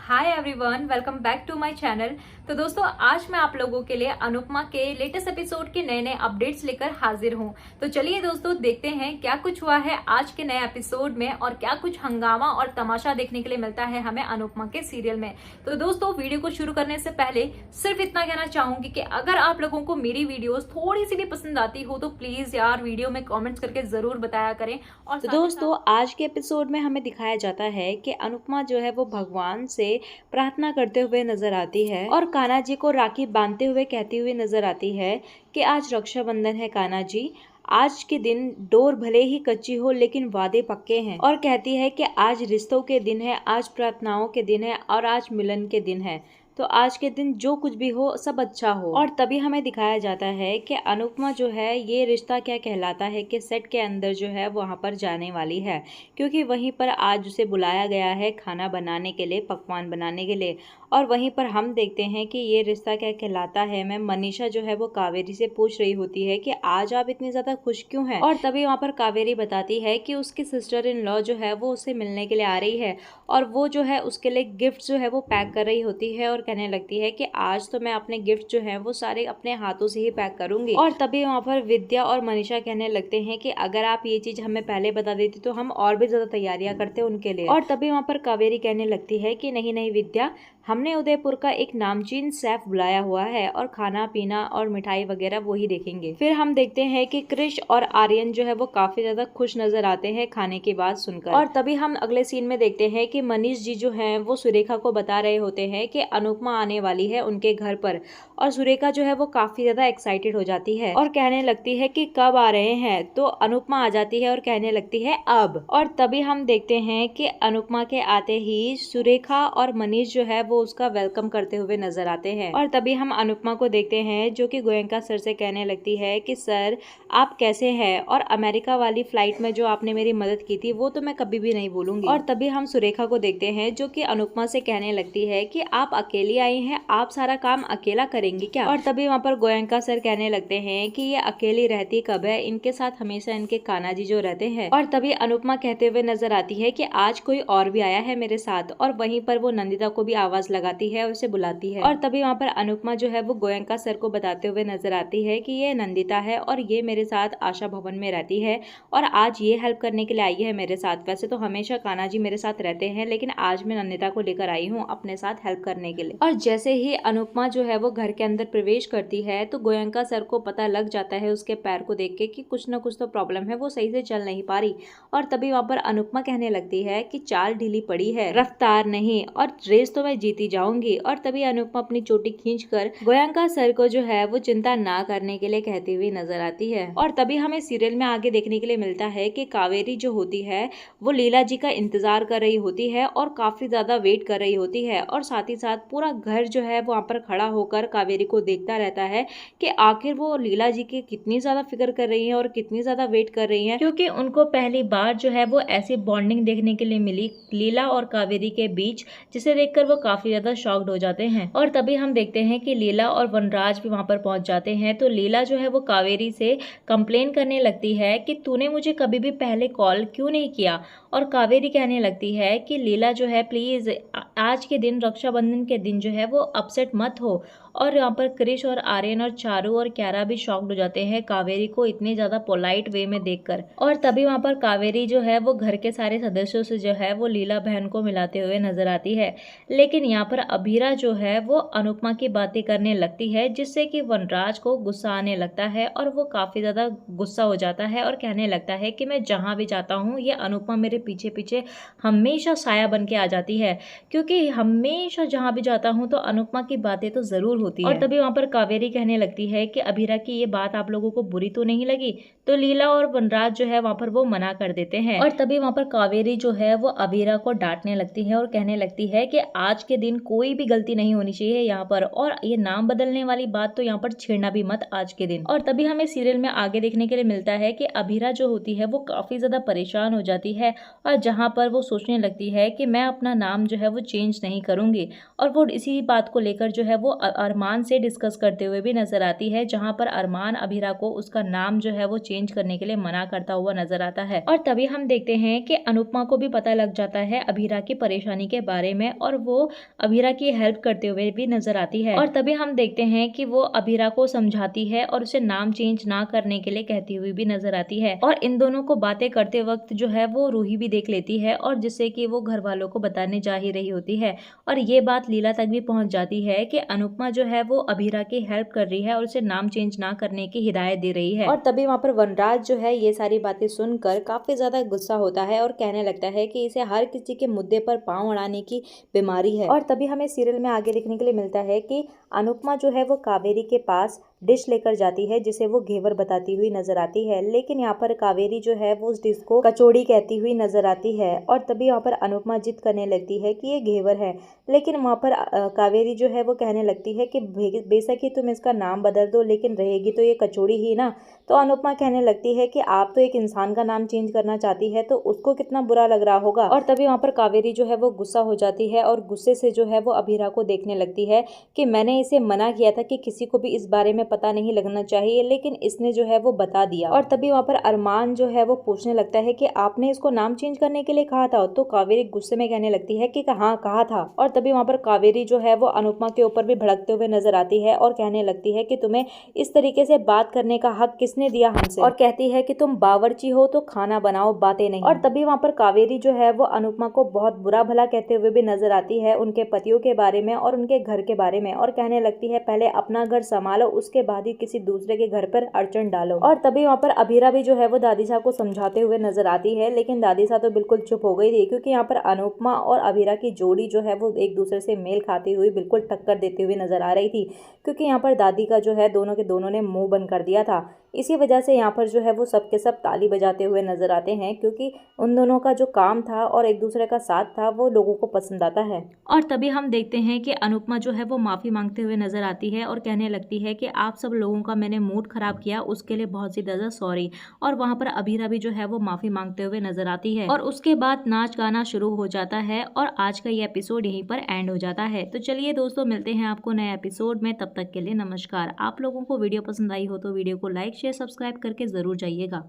Hi everyone, welcome back to my channel. तो दोस्तों, आज मैं आप लोगों के लिए अनुपमा के लेटेस्ट एपिसोड के नए नए अपडेट्स लेकर हाजिर हूं। तो चलिए दोस्तों, देखते हैं क्या कुछ हुआ है आज के नए एपिसोड में और क्या कुछ हंगामा और तमाशा देखने के लिए मिलता है हमें अनुपमा के सीरियल में। तो दोस्तों, वीडियो को शुरू करने से पहले सिर्फ इतना कहना चाहूंगी कि अगर आप लोगों को मेरी वीडियोस थोड़ी सी भी पसंद आती हो तो प्लीज यार वीडियो में कॉमेंट्स करके जरूर बताया करें। और तो दोस्तों, आज के एपिसोड में हमें दिखाया जाता है कि अनुपमा जो है वो भगवान से प्रार्थना करते हुए नजर आती है और कान्हा जी को राखी बांधते हुए कहती हुई नजर आती है कि आज रक्षाबंधन है कान्हा जी, आज के दिन डोर भले ही कच्ची हो लेकिन वादे पक्के हैं। और कहती है कि आज रिश्तों के दिन है, आज प्रार्थनाओं के दिन है और आज मिलन के दिन है। तो आज के दिन जो कुछ भी हो सब अच्छा हो। और तभी हमें दिखाया जाता है कि अनुपमा जो है ये रिश्ता क्या कहलाता है कि सेट के अंदर जो है वहां पर जाने वाली है, क्योंकि वहीं पर आज उसे बुलाया गया है खाना बनाने के लिए, पकवान बनाने के लिए। और वहीं पर हम देखते हैं कि ये रिश्ता क्या कहलाता है। मैं मनीषा जो है वो कावेरी से पूछ रही होती है कि आज आप इतनी ज्यादा खुश क्यों हैं। और तभी वहाँ पर कावेरी बताती है कि उसकी सिस्टर इन लॉ जो है वो उसे मिलने के लिए आ रही है और वो जो है उसके लिए गिफ्ट जो है वो पैक कर रही होती है और कहने लगती है कि आज तो मैं अपने गिफ्ट जो है वो सारे अपने हाथों से ही पैक करूंगी। और तभी वहाँ पर विद्या और मनीषा कहने लगते हैं कि अगर आप ये चीज हमें पहले बता देती तो हम और भी ज्यादा तैयारियां करते उनके लिए। और तभी वहाँ पर कावेरी कहने लगती है कि नहीं नहीं विद्या, हमने उदयपुर का एक नामचीन शेफ बुलाया हुआ है और खाना पीना और मिठाई वगैरह वो ही देखेंगे। फिर हम देखते हैं कि क्रिश और आर्यन जो है वो काफी ज्यादा खुश नजर आते हैं खाने की बात सुनकर। और तभी हम अगले सीन में देखते हैं कि मनीष जी जो हैं वो सुरेखा को बता रहे होते हैं कि अनुपमा आने वाली है उनके घर पर। और सुरेखा जो है वो काफी ज्यादा एक्साइटेड हो जाती है और कहने लगती है कि कब आ रहे हैं। तो अनुपमा आ जाती है और कहने लगती है अब। और तभी हम देखते हैं कि अनुपमा के आते ही सुरेखा और मनीष जो है वो उसका वेलकम करते हुए नजर आते हैं। और तभी हम अनुपमा को देखते हैं जो कि गोयंका सर से कहने लगती है कि सर आप कैसे हैं, और अमेरिका वाली फ्लाइट में जो आपने मेरी मदद की थी वो तो मैं कभी भी नहीं भूलूंगी। और तभी हम सुरेखा को देखते हैं जो कि अनुपमा से कहने लगती है कि आप अकेली आई हैं, आप सारा काम अकेला करेंगी क्या। और तभी वहाँ पर गोयंका सर कहने लगते हैं कि ये अकेली रहती कब है, इनके साथ हमेशा इनके कान्हा जी जो रहते हैं। और तभी अनुपमा कहते हुए नजर आती है कि आज कोई और भी आया है मेरे साथ। और वहीं पर वो नंदिता को भी आवाज लगाती है और उसे बुलाती है। और तभी वहाँ पर अनुपमा जो है वो गोयंका सर को बताते हुए नजर आती है कि ये नंदिता है और ये मेरे साथ आशा भवन में रहती है और आज ये हेल्प करने के लिए आई है मेरे साथ। वैसे तो हमेशा कान्हा जी मेरे साथ रहते हैं, लेकिन आज मैं नंदिता को लेकर आई हूँ अपने साथ हेल्प करने के लिए। और जैसे ही अनुपमा जो है वो घर के अंदर प्रवेश करती है तो गोयंका सर को पता लग जाता है उसके पैर को देख के कि कुछ ना कुछ तो प्रॉब्लम है, वो सही से चल नहीं पा रही। और तभी वहाँ पर अनुपमा कहने लगती है कि चाल ढीली पड़ी है, रफ्तार नहीं, और रेस तो मैं जीती जाऊंगी। और तभी अनुपमा अपनी चोटी खींचकर गोयंका सर को जो है वो चिंता ना करने के लिए कहती हुई नजर आती है। और तभी हमें सीरियल में आगे देखने के लिए मिलता है कि कावेरी जो होती है वो लीला जी का इंतजार कर रही होती है और काफी ज्यादा वेट कर रही होती है। और साथ ही साथ पूरा घर जो है वहां पर खड़ा होकर कावेरी को देखता रहता है कि आखिर वो लीला जी की कितनी ज्यादा फिक्र कर रही है और कितनी ज्यादा वेट कर रही है, क्योंकि उनको पहली बार जो है वो ऐसी बॉन्डिंग देखने के लिए मिली लीला और कावेरी के बीच, जिसे देखकर वो काफी ज्यादा शॉक्ड हो जाते हैं। और तभी हम देखते हैं कि लीला और वनराज भी वहां पर पहुंच जाते हैं। तो लीला जो है वो कावेरी से कंप्लेन करने लगती है कि तूने मुझे कभी भी पहले कॉल क्यों नहीं किया। और कावेरी कहने लगती है कि लीला जो है प्लीज आज के दिन, रक्षाबंधन के दिन जो है वो अपसेट मत हो। और यहाँ पर क्रिश और आर्यन और चारू और क्यारा भी शॉक्ड हो जाते हैं कावेरी को इतने ज्यादा पोलाइट वे में देखकर। और तभी वहाँ पर कावेरी जो है वो घर के सारे सदस्यों से जो है वो लीला बहन को मिलाते हुए नजर आती है। लेकिन यहाँ पर अभीरा जो है वो अनुपमा की बातें करने लगती है, जिससे कि वनराज को गुस्सा आने लगता है और वो काफी ज्यादा गुस्सा हो जाता है और कहने लगता है कि मैं जहाँ भी जाता हूँ ये अनुपमा मेरे पीछे पीछे हमेशा साया बन के आ जाती है, क्योंकि हमेशा जहाँ भी जाता हूँ तो अनुपमा की बातें तो जरूर होती है। और तभी वहाँ पर कावेरी कहने लगती है कि अभीरा की ये बात आप लोगों को बुरी तो नहीं लगी। तो लीला और वनराज जो है वहाँ पर वो मना कर देते हैं। और तभी वहाँ पर कावेरी जो है वो अभीरा को डांटने लगती है और कहने लगती है कि आज के दिन कोई भी गलती नहीं होनी चाहिए यहाँ पर, और ये नाम बदलने वाली बात तो यहाँ पर छेड़ना भी मत आज के दिन। और तभी हमें सीरियल में आगे देखने के लिए मिलता है कि अभीरा जो होती है वो काफी ज्यादा परेशान हो जाती है और जहाँ पर वो सोचने लगती है कि मैं अपना नाम जो है वो चेंज नहीं करूँगी। और वो इसी बात को लेकर जो है वो अरमान से डिस्कस करते हुए भी नजर आती है, जहाँ पर अरमान अबीरा को उसका नाम जो है वो चेंज करने के लिए मना करता हुआ नजर आता है। और तभी हम देखते हैं कि अनुपमा को भी पता लग जाता है अबीरा की परेशानी के बारे में और वो अबीरा की हेल्प करते हुए भी नजर आती है। और तभी हम देखते हैं कि वो अबीरा को समझाती है और उसे नाम चेंज ना करने के लिए कहती हुई भी नजर आती है। और इन दोनों को बातें करते वक्त जो है वो रूही भी देख लेती है और जिससे कि वो घर वालों को बताने जा ही रही होती है। और ये बात लीला तक भी पहुंच जाती है कि अनुपमा जो है वो अबीरा की हेल्प कर रही है और उसे नाम चेंज ना करने की हिदायत दे रही है। और तभी वहाँ पर वनराज जो है ये सारी बातें सुनकर काफी ज्यादा गुस्सा होता है और कहने लगता है कि इसे हर किसी के मुद्दे पर पांव अड़ाने की बीमारी है। और तभी हमें सीरियल में आगे देखने के लिए मिलता है कि अनुपमा जो है वो कावेरी के पास डिश लेकर जाती है जिसे वो घेवर बताती हुई नजर आती है, लेकिन यहाँ पर कावेरी जो है वो उस डिश को कचौड़ी कहती हुई नजर आती है। और तभी यहाँ पर अनुपमा जिद करने लगती है कि ये घेवर है, लेकिन वहाँ पर कावेरी जो है वो कहने लगती है कि बेशक ही तुम इसका नाम बदल दो लेकिन रहेगी तो ये कचौड़ी ही ना। तो अनुपमा कहने लगती है कि आप तो एक इंसान का नाम चेंज करना चाहती है तो उसको कितना बुरा लग रहा होगा। और तभी वहाँ पर कावेरी जो है वो गुस्सा हो जाती है और गुस्से से जो है वो अबीरा को देखने लगती है कि मैंने इसे मना किया था कि किसी को भी इस बारे में पता नहीं लगना चाहिए, लेकिन इसने जो है वो बता दिया। और तभी वहाँ पर अरमान जो है वो पूछने लगता है कि आपने इसको नाम चेंज करने के लिए कहा था। तो कावेरी गुस्से में कहने लगती है कि हाँ कहा था। और तभी वहाँ पर कावेरी जो है वो अनुपमा के ऊपर भी भड़कते हुए नजर आती है और कहने लगती है कि तुम्हें इस तरीके से बात करने का हक किसने दिया हमसे, और कहती है कि तुम बावर्ची हो तो खाना बनाओ बातें नहीं। और तभी वहाँ पर कावेरी जो है वो अनुपमा को बहुत बुरा भला कहते हुए भी नजर आती है उनके पतियों के बारे में और उनके घर के बारे में, और कहने लगती है पहले अपना घर संभालो उसके बाद ही किसी दूसरे के घर पर अड़चन डालो। और तभी वहाँ पर अबीरा भी जो है वो दादी साहब को समझाते हुए नजर आती है, लेकिन दादी साहब तो बिल्कुल चुप हो गई थी क्योंकि यहाँ पर अनुपमा और अबीरा की जोड़ी जो है वो एक दूसरे से मेल खाती हुई बिल्कुल टक्कर देती हुई नजर आ रही थी, क्योंकि यहाँ पर दादी का जो है दोनों के दोनों ने मुंह बंद कर दिया था। इसी वजह से यहाँ पर जो है वो सबके सब ताली बजाते हुए नजर आते हैं, क्योंकि उन दोनों का जो काम था और एक दूसरे का साथ था वो लोगों को पसंद आता है। और तभी हम देखते हैं कि अनुपमा जो है वो माफी मांगते हुए नजर आती है और कहने लगती है कि आप सब लोगों का मैंने मूड खराब किया उसके लिए बहुत सी ज्यादा सॉरी। और वहाँ पर अबीरा भी जो है वो माफी मांगते हुए नजर आती है और उसके बाद नाच गाना शुरू हो जाता है और आज का ये एपिसोड यहीं पर एंड हो जाता है। तो चलिए दोस्तों, मिलते हैं आपको नए एपिसोड में, तब तक के लिए नमस्कार। आप लोगों को वीडियो पसंद आई हो तो वीडियो को लाइक शेयर सब्सक्राइब करके जरूर जाइएगा।